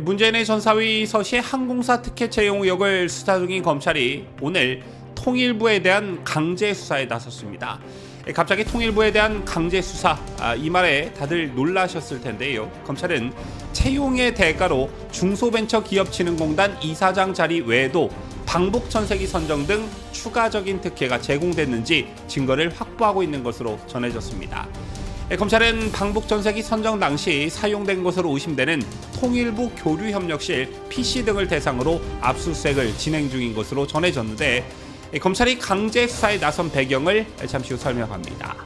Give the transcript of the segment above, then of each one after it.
문재인의 전 사위 서 씨의 항공사 특혜 채용 의혹을 수사 중인 검찰이 오늘 통일부에 대한 강제 수사에 나섰습니다. 갑자기 통일부에 대한 강제 수사, 이 말에 다들 놀라셨을 텐데요. 검찰은 채용의 대가로 중소벤처기업진흥공단 이사장 자리 외에도 방북전세기 선정 등 추가적인 특혜가 제공됐는지 증거를 확보하고 있는 것으로 전해졌습니다. 검찰은 방북전세기 선정 당시 사용된 것으로 의심되는 통일부 교류협력실 PC 등을 대상으로 압수수색을 진행 중인 것으로 전해졌는데, 검찰이 강제 수사에 나선 배경을 잠시 후 설명합니다.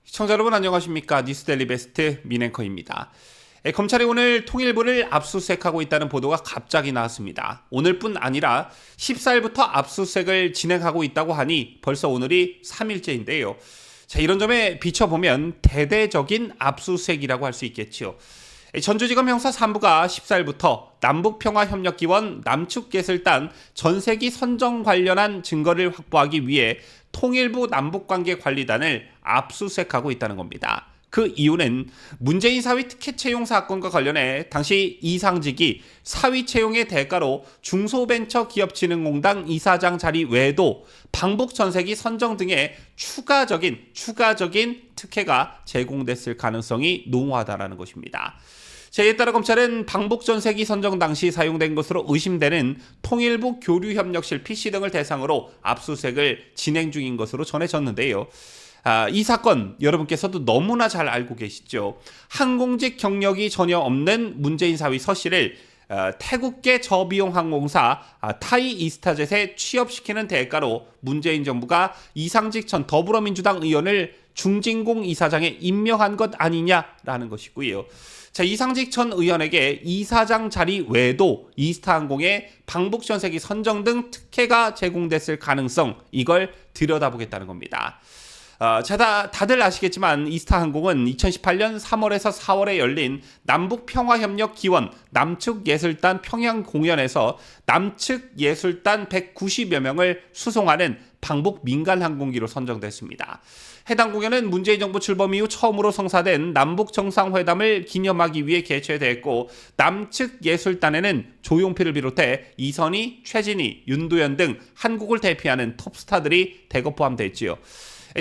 시청자 여러분 안녕하십니까? 뉴스데일리 베스트 민앵커입니다. 검찰이 오늘 통일부를 압수수색하고 있다는 보도가 갑자기 나왔습니다. 오늘뿐 아니라 14일부터 압수수색을 진행하고 있다고 하니 벌써 오늘이 3일째인데요. 자, 이런 점에 비춰보면 대대적인 압수수색이라고 할 수 있겠지요. 전주지검 형사 3부가 14일부터 남북평화협력기원 남측예술단 전세기 선정 관련한 증거를 확보하기 위해 통일부 남북관계관리단을 압수수색하고 있다는 겁니다. 그 이유는 문재인 사위 특혜 채용 사건과 관련해 당시 이상직이 사위 채용의 대가로 중소벤처기업진흥공단 이사장 자리 외에도 방북전세기 선정 등의 추가적인 특혜가 제공됐을 가능성이 농후하다는 것입니다. 이에 따라 검찰은 방북전세기 선정 당시 사용된 것으로 의심되는 통일부 교류협력실 PC 등을 대상으로 압수수색을 진행 중인 것으로 전해졌는데요. 이 사건 여러분께서도 너무나 잘 알고 계시죠. 항공직 경력이 전혀 없는 문재인 사위 서 씨를 태국계 저비용 항공사 타이 이스타젯에 취업시키는 대가로 문재인 정부가 이상직 전 더불어민주당 의원을 중진공 이사장에 임명한 것 아니냐라는 것이고요. 자, 이상직 전 의원에게 이사장 자리 외에도 이스타항공의 방북전세기 선정 등 특혜가 제공됐을 가능성, 이걸 들여다보겠다는 겁니다. 다들 아시겠지만 이스타항공은 2018년 3월에서 4월에 열린 남북평화협력기원 남측예술단 평양 공연에서 남측예술단 190여 명을 수송하는 방북 민간항공기로 선정됐습니다. 해당 공연은 문재인 정부 출범 이후 처음으로 성사된 남북정상회담을 기념하기 위해 개최됐고, 남측예술단에는 조용필을 비롯해 이선희, 최진희, 윤도현 등 한국을 대표하는 톱스타들이 대거 포함됐지요.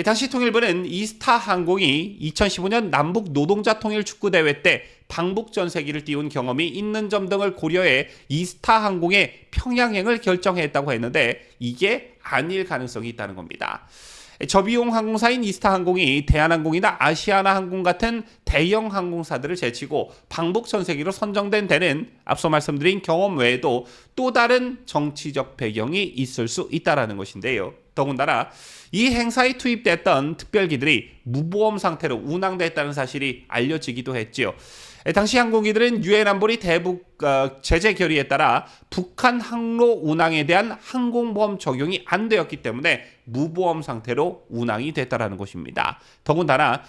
당시 통일부는 이스타항공이 2015년 남북 노동자 통일 축구대회 때 방북전세기를 띄운 경험이 있는 점 등을 고려해 이스타항공의 평양행을 결정했다고 했는데, 이게 아닐 가능성이 있다는 겁니다. 저비용 항공사인 이스타항공이 대한항공이나 아시아나항공 같은 대형 항공사들을 제치고 방북전세기로 선정된 데는 앞서 말씀드린 경험 외에도 또 다른 정치적 배경이 있을 수 있다는 것인데요. 더군다나 이 행사에 투입됐던 특별기들이 무보험 상태로 운항됐다는 사실이 알려지기도 했지요. 당시 항공기들은 유엔 안보리 대북 제재 결의에 따라 북한 항로 운항에 대한 항공보험 적용이 안 되었기 때문에 무보험 상태로 운항이 됐다는 것입니다. 더군다나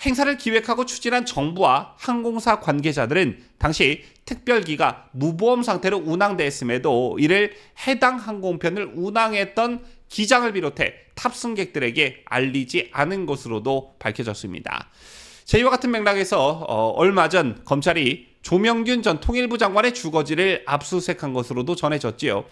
행사를 기획하고 추진한 정부와 항공사 관계자들은 당시 특별기가 무보험 상태로 운항됐음에도 이를 해당 항공편을 운항했던 기장을 비롯해 탑승객들에게 알리지 않은 것으로도 밝혀졌습니다. 이와 같은 맥락에서 얼마 전 검찰이 조명균 전 통일부 장관의 주거지를 압수수색한 것으로도 전해졌지요.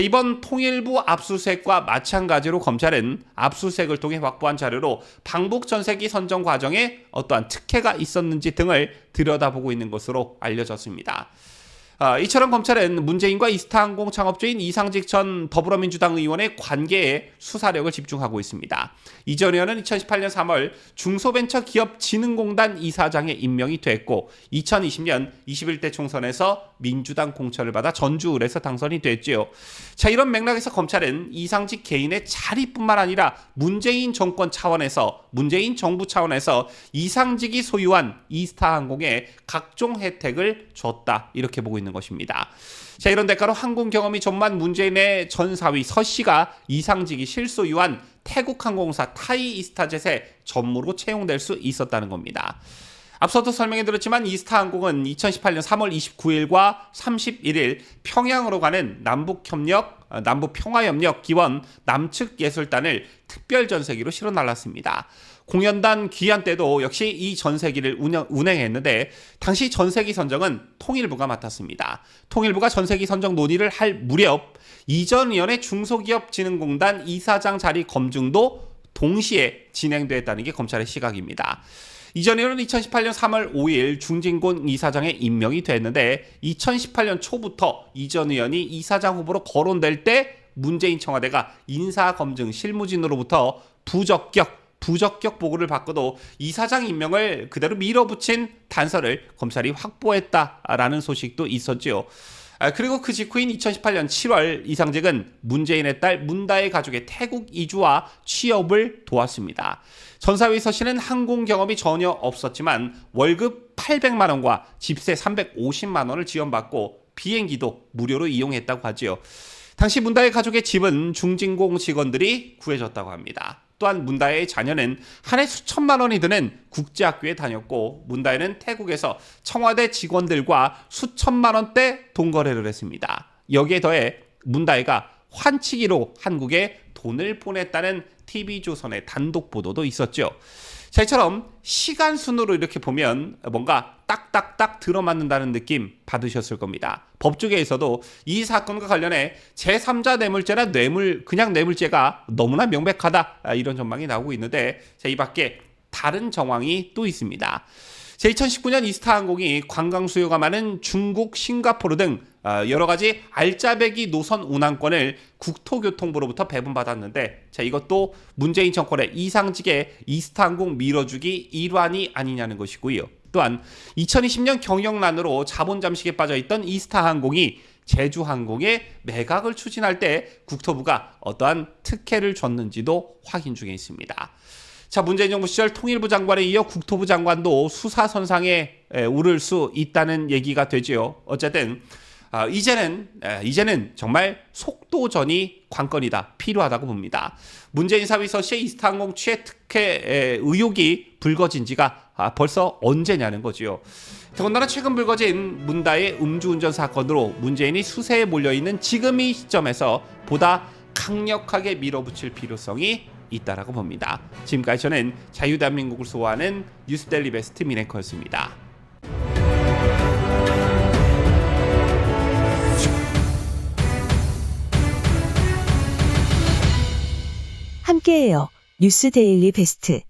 이번 통일부 압수수색과 마찬가지로 검찰은 압수수색을 통해 확보한 자료로 방북전세기 선정 과정에 어떠한 특혜가 있었는지 등을 들여다보고 있는 것으로 알려졌습니다. 이처럼 검찰은 문재인과 이스타항공 창업주인 이상직 전 더불어민주당 의원의 관계에 수사력을 집중하고 있습니다. 이 전 의원은 2018년 3월 중소벤처기업진흥공단 이사장에 임명이 됐고, 2020년 21대 총선에서 민주당 공천을 받아 전주을에서 당선이 됐지요. 이런 맥락에서 검찰은 이상직 개인의 자리뿐만 아니라 문재인 정권 차원에서, 문재인 정부 차원에서 이상직이 소유한 이스타항공에 각종 혜택을 줬다, 이렇게 보고 있는 것입니다. 이런 대가로 항공 경험이 전무한 문재인의 전 사위 서 씨가 이상직이 실소유한 태국 항공사 타이 이스타젯에 전무로 채용될 수 있었다는 겁니다. 앞서도 설명해드렸지만 이스타항공은 2018년 3월 29일과 31일 평양으로 가는 남북평화협력 기원 남측 예술단을 특별 전세기로 실어 날랐습니다. 공연단 귀환 때도 역시 이 전세기를 운행했는데 당시 전세기 선정은 통일부가 맡았습니다. 통일부가 전세기 선정 논의를 할 무렵 이전 의원의 중소기업진흥공단 이사장 자리 검증도 동시에 진행됐다는 게 검찰의 시각입니다. 이전 의원은 2018년 3월 5일 중진곤 이사장에 임명이 됐는데 2018년 초부터 이전 의원이 이사장 후보로 거론될 때 문재인 청와대가 인사검증 실무진으로부터 부적격 보고를 받고도 이사장 임명을 그대로 밀어붙인 단서를 검찰이 확보했다라는 소식도 있었지요. 그리고 그 직후인 2018년 7월 이상직은 문재인의 딸 문다혜 가족의 태국 이주와 취업을 도왔습니다. 전사위 서씨는 항공 경험이 전혀 없었지만 월급 800만 원과 집세 350만 원을 지원받고 비행기도 무료로 이용했다고 하지요. 당시 문다혜 가족의 집은 중진공 직원들이 구해줬다고 합니다. 또한 문다혜의 자녀는 한 해 수천만 원이 드는 국제학교에 다녔고 문다혜는 태국에서 청와대 직원들과 수천만 원대 돈거래를 했습니다. 여기에 더해 문다혜가 환치기로 한국에 돈을 보냈다는 TV조선의 단독 보도도 있었죠. 자, 이처럼 시간순으로 이렇게 보면 뭔가 딱딱딱 들어맞는다는 느낌 받으셨을 겁니다. 법조계에서도 이 사건과 관련해 제3자 뇌물죄나 그냥 뇌물죄가 너무나 명백하다 이런 전망이 나오고 있는데 자, 이 밖에 다른 정황이 또 있습니다. 2019년 이스타항공이 관광 수요가 많은 중국, 싱가포르 등 여러 가지 알짜배기 노선 운항권을 국토교통부로부터 배분받았는데 자, 이것도 문재인 정권의 이상직의 이스타항공 밀어주기 일환이 아니냐는 것이고요. 또한 2020년 경영난으로 자본 잠식에 빠져있던 이스타항공이 제주항공의 매각을 추진할 때 국토부가 어떠한 특혜를 줬는지도 확인 중에 있습니다. 자, 문재인 정부 시절 통일부 장관에 이어 국토부 장관도 수사선상에 오를 수 있다는 얘기가 되지요. 어쨌든 이제는 정말 속도전이 관건이다, 필요하다고 봅니다. 문재인 사위 서씨의 이스타항공 취해 특혜 의혹이 불거진 지가 벌써 언제냐는 거지요. 더군다나 최근 불거진 문다의 음주운전 사건으로 문재인이 수세에 몰려있는 지금 이 시점에서 보다 강력하게 밀어붙일 필요성이 있다라고 봅니다. 지금까지 저는 자유대한민국을 소화하는 뉴스데일리 베스트 민앵커였습니다. 함께해요. 뉴스데일리 베스트.